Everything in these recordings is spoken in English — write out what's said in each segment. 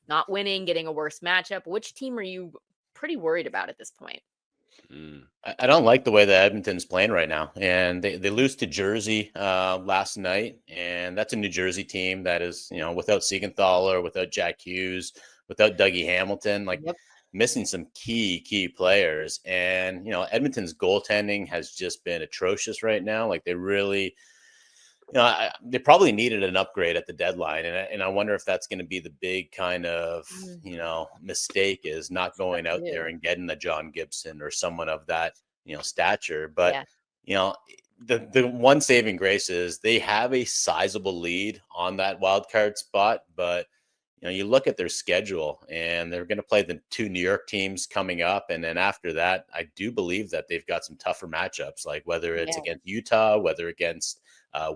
not winning, getting a worse matchup. Which team are you pretty worried about at this point? I don't like the way that Edmonton's playing right now, and they lose to Jersey last night, and that's a New Jersey team that is without Siegenthaler, without Jack Hughes, without Dougie Hamilton, like Yep. missing some key players, and Edmonton's goaltending has just been atrocious right now. Like they really. They probably needed an upgrade at the deadline, and I wonder if that's going to be the big kind of Mm, mistake is not that going out there too. and getting the John Gibson or someone of that stature. But Yeah. you know the one saving grace is they have a sizable lead on that wild card spot, but you look at their schedule and they're going to play the two New York teams coming up. And then after that, I do believe that they've got some tougher matchups, like whether it's Yeah. against Utah, whether against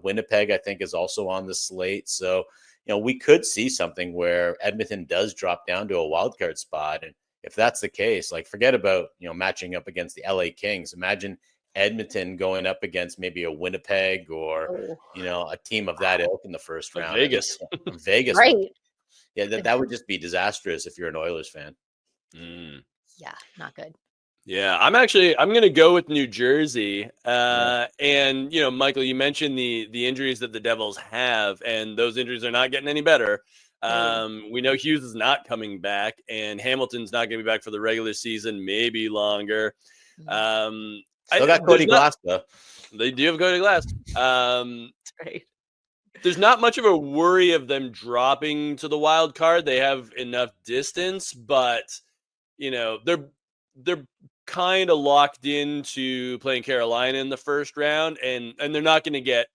Winnipeg, I think is also on the slate. So, we could see something where Edmonton does drop down to a wild card spot. And if that's the case, like forget about, matching up against the LA Kings. Imagine Edmonton going up against maybe a Winnipeg or, Oh, a team of that ilk in the first Of round. And Vegas. Vegas would right. yeah, that would just be disastrous if you're an Oilers fan. Mm. Yeah, not good. Yeah, I'm going to go with New Jersey. Yeah. And Michael, you mentioned the injuries that the Devils have, and those injuries are not getting any better. No. We know Hughes is not coming back, and Hamilton's not going to be back for the regular season, maybe longer. Mhm. Um, Still got Cody Glass, though. They do have Cody Glass. Right. There's not much of a worry of them dropping to the wild card. They have enough distance, but they're kind of locked into playing Carolina in the first round, and they're not going to get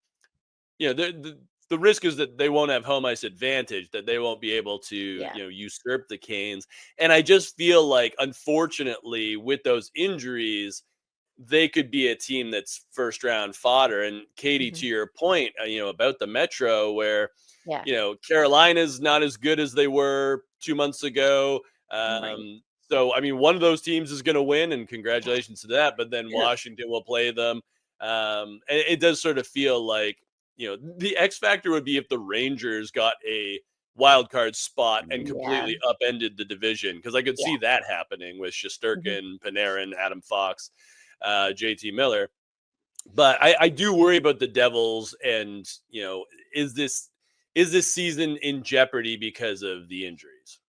the risk is that they won't have home ice advantage, that they won't be able to Yeah. usurp the Canes. And I just feel like, unfortunately, with those injuries, they could be a team that's first round fodder. And Katie, Mhm. to your point, about the Metro, where Yeah. Carolina's not as good as they were 2 months ago. Right. So I mean, one of those teams is going to win, and congratulations to that. But then Yeah. Washington will play them. And it does sort of feel like the X factor would be if the Rangers got a wild card spot and Yeah. completely upended the division, because I could Yeah. see that happening with Mhm. Shesterkin, Panarin, Adam Fox, JT Miller. But I do worry about the Devils, and is this season in jeopardy because of the injuries?